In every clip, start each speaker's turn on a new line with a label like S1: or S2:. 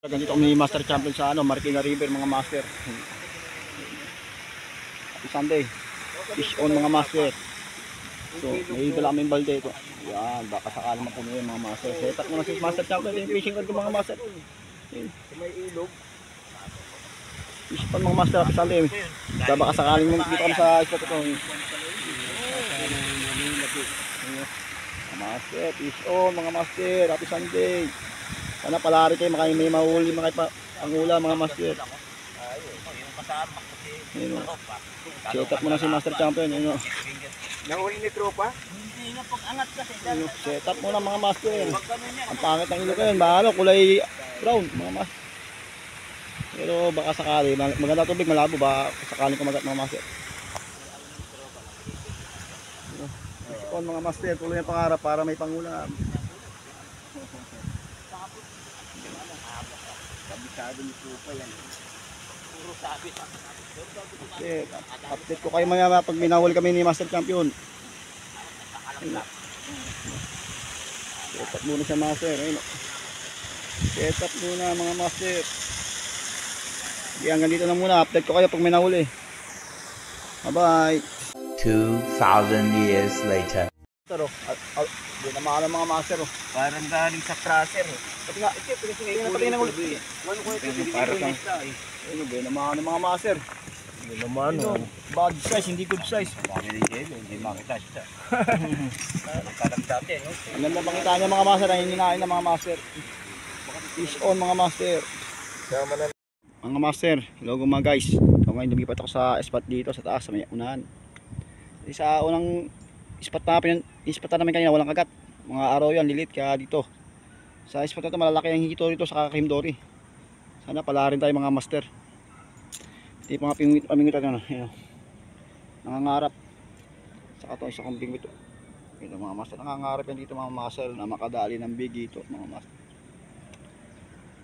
S1: Ganito kami Master Champion sa Marikina River mga master. Happy Sunday. Fish on mga master. So, may dala kaming balde ito. Yan, baka sakali mapuno yung mga master. Setup mo na si Master Champion. Yung fishing rod ko mga master. May ilog. Fish on mga master, Happy Sunday. Baka sakaling mo dito kami sa spot ito. Mga master, fish on mga master, Happy Sunday. Sana palari kayo, may mahuli pangula mga master. Set up mo na si Master Champion.
S2: Nahuli ni tropa?
S3: Hindi nga pag-angat kasi.
S1: Set up mo na mga master. Ang pangit ng ilog yun. Bahalo, kulay brown mga master. Pero baka sakali, maganda tubig, malabo. Baka sakaling kumagat mga master. On mga master, tuloy ang pangarap para may pangulam.
S2: Kabisado ni tropa yan.
S3: Puro sabi.
S1: Okay, update ko kayo maya pag minahuli kami ni Master Champion. Set up muna siya master. Ayun. Set up muna mga master. Okay, hanggang dito na muna. Update ko kayo pag minahuli. Bye bye.
S4: 2,000 years later.
S1: Hindi na mahal mga master.
S2: Parang galing sa crusher.
S1: Pati nga, pati na ulit.
S2: Parang kang
S1: Hindi na mahal mga master.
S2: hindi naman.
S1: Bad size, hindi good size.
S2: Hindi makita siya. Parang dati.
S1: Ang ganda pakita niya mga master. Ang hininain ng mga master. Fish on mga master.
S2: Sama na.
S1: Mga master, hello mga guys. So ngayon lumipat ako sa spot dito sa taas, sa may unahan. Sa unang spot namin kanina walang kagat. Mga araw yan, lilit kaya dito. Sa spot na ito malalaki ang hito dito sa kakahimdori. Sana pala rin tayo mga master. Hindi pa mga pamingwit ano. Nangangarap. Saka ito isa kong pingwit. Ito mga master, nangangarap yan dito mga master na makadali ng big hito mga master.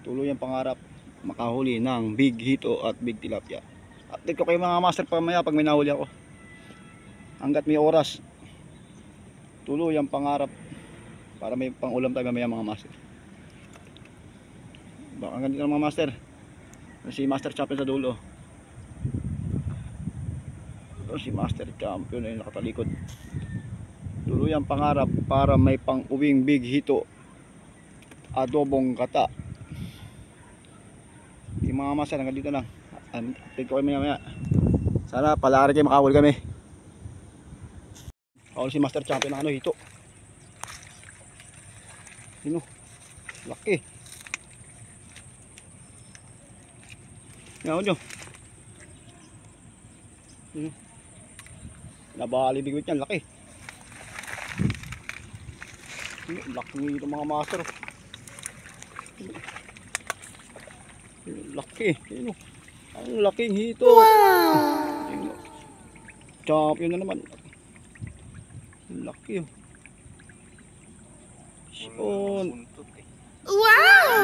S1: Tuloy ang pangarap makahuli ng big hito at big tilapia. Update ko kayo mga master pamaya pag may nahuli ako. Hanggat may oras. Tuloy ang pangarap para may pangulam tayo mamaya mga master. Baka hanggang dito mga master. Si Master Champion sa dulo. Ito si Master Champion ay nakatalikod. Tuloy ang pangarap para may pang-uwing big hito. Adobong kata. Yung mga master hanggang dito lang. Update ko kayo maya. Sana palari kayo makahuli kami. Ako si Master Champion ng hito. Sino? Laki. Yan nyo. Nabali bigwit yan, laki. Laki nito mga master. Laki. Ang laking hito. Wow! Champion na naman. Laki. Shon. Wow!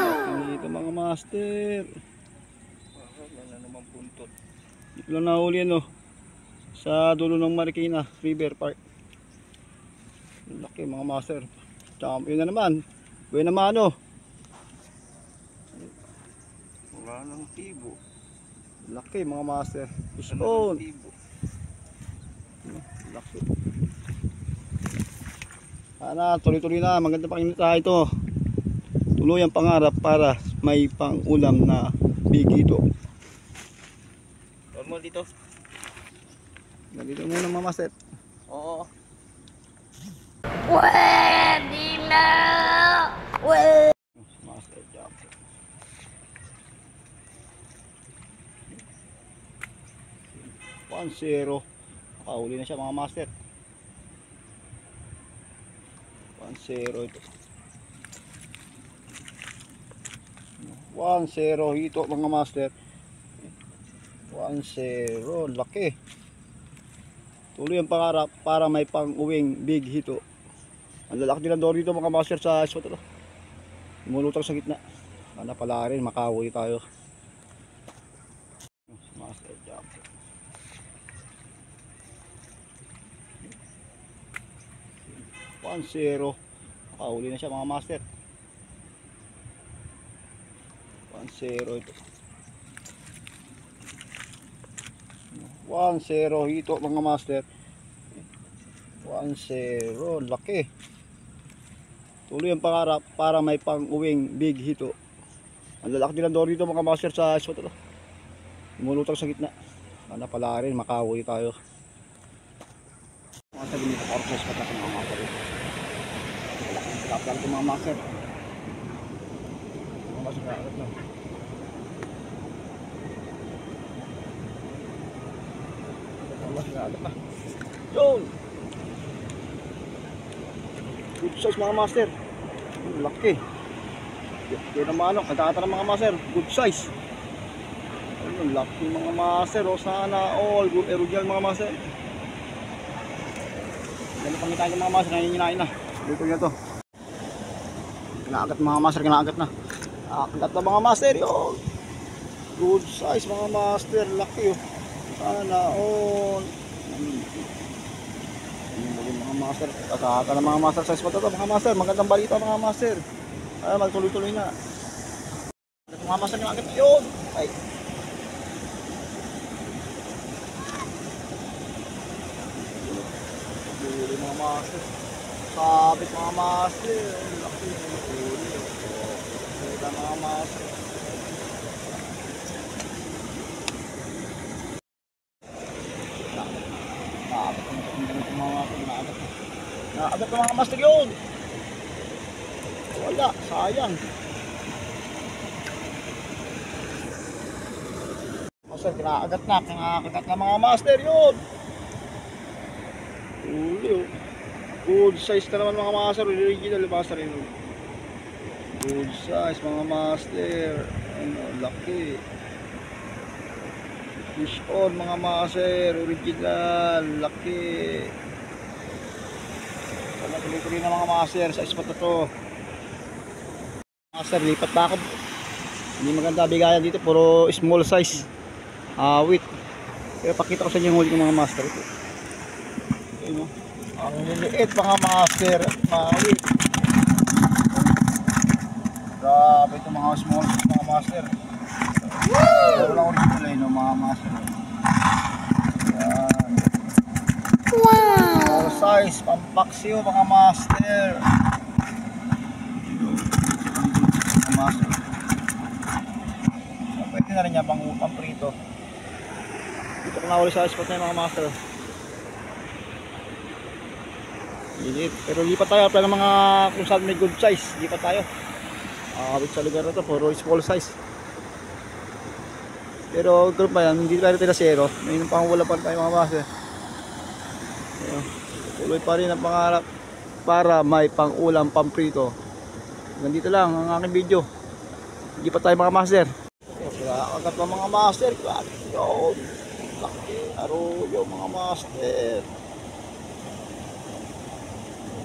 S1: Dito mga master.
S2: Wala naman puntot.
S1: Dito lang nahuli sa dulo ng Marikina River Park. Laki mga master. Champion na naman. Buena mano.
S2: Wala nang tibo.
S1: Laki mga master.
S2: Wala
S1: Shon.
S2: nang tibo.
S1: Laki. Sana tuloy-tuloy na. Maganda pa kinita ito. Tuloy ang pangarap para may pang-ulam na big hito.
S2: Huwag mo dito.
S1: Nandito muna mga master.
S2: Oo.
S3: Pwede na!
S1: Master Champion. One zero. Nakahuli na siya mga master. 1-0 ito. 1-0 hito mga master. 1-0. Laki. Tuloy ang pangarap para may pang-uwing big hito. Ang lalaki din ang door dito mga master sa spot ito. Lumulutang sa gitna. Sana pala rin makahuli tayo. Master Champion. 1-0. Nakahuli na siya mga master. 1-0 ito. 1-0 hito mga master. 1-0, laki. Tuloy ang pangarap para may pang-uwing big hito. Ang lalaki nilang doon dito mga master sa spot ito. Lumulutang sa gitna. Sana pala rin makawi tayo. Mga sabi nito para sa spot natin mga master. Malaking pinaplan ito mga master. Mga master na agad na. Mga master na agad na. Yun! Good size mga master. Laki. Yan naman ano, kagata ng mga master. Good size. Ayun, laki mga master. O sana all. Good erudial mga master. Dali pangitain ng mga master. Nanginginain na. Dito nyo to. Kinaagat mga master. Kinaagat na. Kinaagat na mga master. Yun. Good size mga master. Laki oh. Sana all. Mga master, kakaka ng mga master sa spot ito mga master, magandang balita mga master. Ay, magtuloy-tuloy na. Mga master yung agad yun. Ay. Dili mga master. Sabit mga master. Laki ng huli. Kita mga master. Agad ng mga master yun. Wala, sayang. Master, kinakagat na. Kinakagat na mga master yun. Uli oh. Good size na naman mga master. Original master yun. Good size mga master. Ano, laki. Fish on mga master. Original. Laki. Tuloy-tuloy na mga master sa spot na to. Master, lipat na ako. Hindi maganda bigayan dito, puro small size. Wait. Pero pakita ko sa inyo yung huli ng mga master ito. Ayun o. Ang liliit mga master. Wait. Grabe ito mga small size mga master. Pero lang original eh no mga master. Yan. Wow! Size, pampaksiyo mga master. Mga master. Pwede na rin yan pang prito. Dito ko nawali sa spot na yung mga master. Lilit. Pero lipat tayo para ng mga kung saan may good size. Lipat tayo. Abit sa lugar na ito, puro small size. Pero group pa yan, hindi tayo tila zero. May pang wala pa tayo mga master. Tuloy pa rin ang pangarap para may pang-ulam, pang-prito. Ganito lang ang aking video. Hindi pa tayo mga master. Agad pa mga master. Yun. Laki. Aruyo mga master.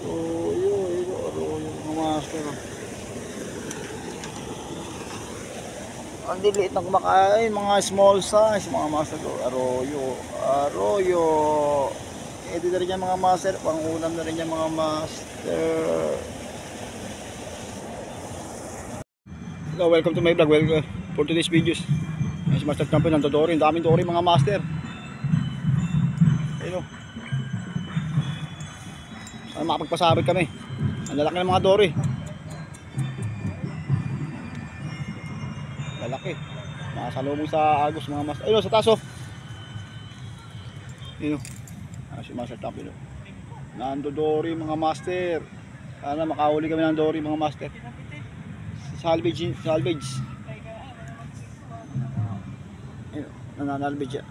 S1: Aruyo mga master. Ang diliit na kumakain. Mga small size mga master. Aruyo. Ito na rin yan mga master, pang-ulam na rin yan mga master. Hello, welcome to my vlog. Welcome for today's videos. Ayan si Master Champion ng Dory. Ang daming Dory mga master. Ayun o. Sana makapagpasabit kami. Ang lalaki ng mga Dory. Lalaki. Nakasalubong sa Agos mga master. Ayun o, sa taso. Ayun o. Si Master Champion. Nando Dory mga master. Sana makahuli kami ng Dory mga master. Salvage. Ayun, nananalvage yan.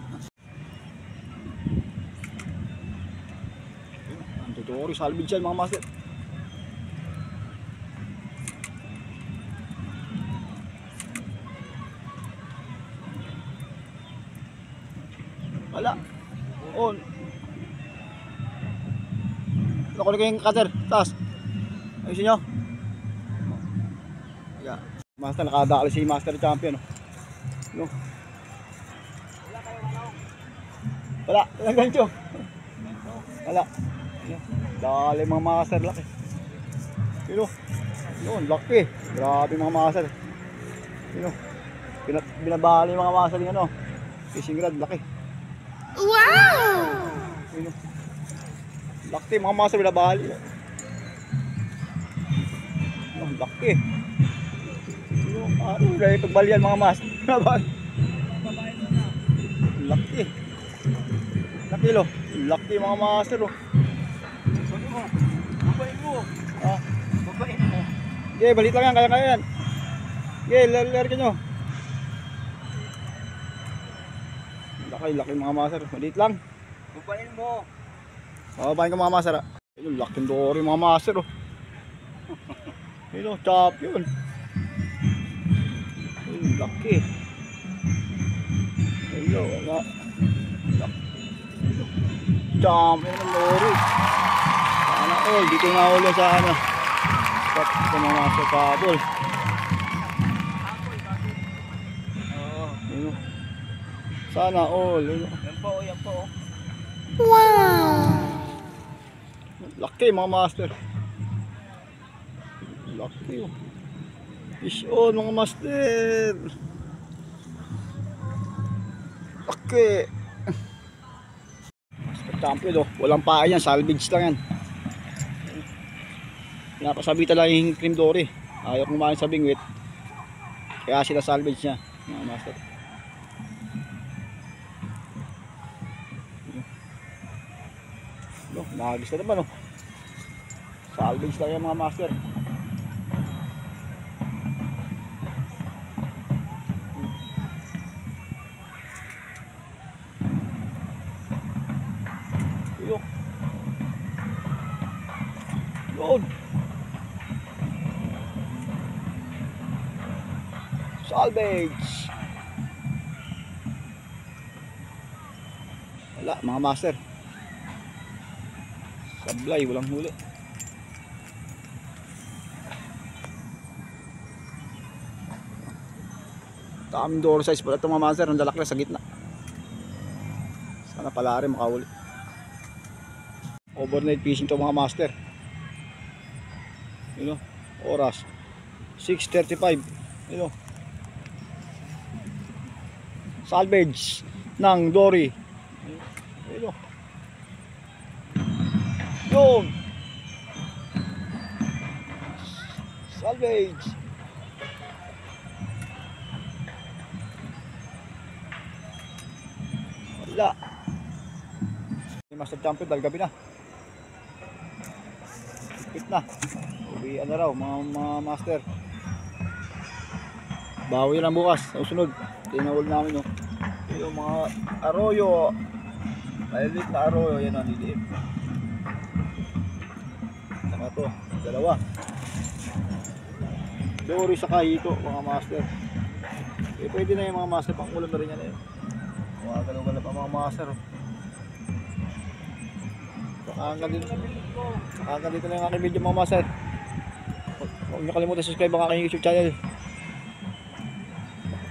S1: Nando Dory, salvage yan mga master. Wala. On. Nakuha ko yung cutter, taas. Ayusin nyo. Yeah. Master, nakadakali si Master Champion. No. Wala, walang gancho. Wala. Dali mga master, laki. Pero, yun, laki. Grabe mga master. Yun. Binabali yung mga master yung ano. Fishing rod, laki.
S3: Wow!
S1: Ayun, oh. Laki mga master, binabali. Oh, laki. Ano, dahil pagbalian mga master. Binabali. Laki. Laki lo. Laki mga master oh.
S2: Babain mo.
S1: Ah,
S2: Babain mo.
S1: okay, balit lang yan, kaya yan. Okay, lalari ka nyo. Laki mga master, maliit lang.
S2: Babain mo.
S1: Babain ka mga master ah. Ayun, laking dory mga master oh. Ayun oh, chop yun. Ayun, laki. Ayun, wala. Chop yun ang dory. Sana all, dito nga ulit sa ano. Spot sa mga master kabol.
S2: Oo.
S1: Ayun oh. Sana all. Ayun oh.
S2: Yan po, yan po.
S1: Laki mga master. Laki oh. Fish on mga master. Laki. Master champion oh. Walang paa yan. Salvage lang yan. Pinapasabitan lang yung cream dory. Ayaw kumain sa bingwit. Kaya sila salvage niya mga master. No, nagis na naman oh. Salvage lang yan mga master. Yun. Yun. Salvage. Wala mga master. Sablay, walang huli. Tamang door size pala itong mga master. Ang dalak na sa gitna. Sana pala rin makahuli. Overnight fishing to mga master. Yun o, oras 6:35. Yun o, salvage ng dory. Yun o, yun, salvage. Wala. Master champion dahil gabi na. Higpit na. Uwian na raw mga master. Bawi lang bukas sa susunod. Tinawal namin oh. Yung mga arroyo. Malilit na arroyo. Yan ang liliit. Saka to, dalawa. Dory sa kahito mga master. Eh, pwede na yung mga master. Pang ulam na rin yan eh. Mga ganun-ganun pa mga master. Hanggang dito na yung aking video mga master. Huwag niyo kalimutan subscribe ang aking YouTube channel.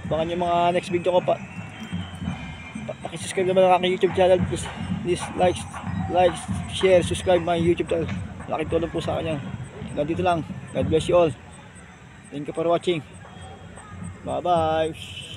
S1: Abangan yung mga next video ko pa. Pakisubscribe naman ang aking YouTube channel. Please like, share, subscribe my YouTube channel. Laking tulong po sa kanya. Hanggang dito lang. God bless you all. Thank you for watching. Bye bye.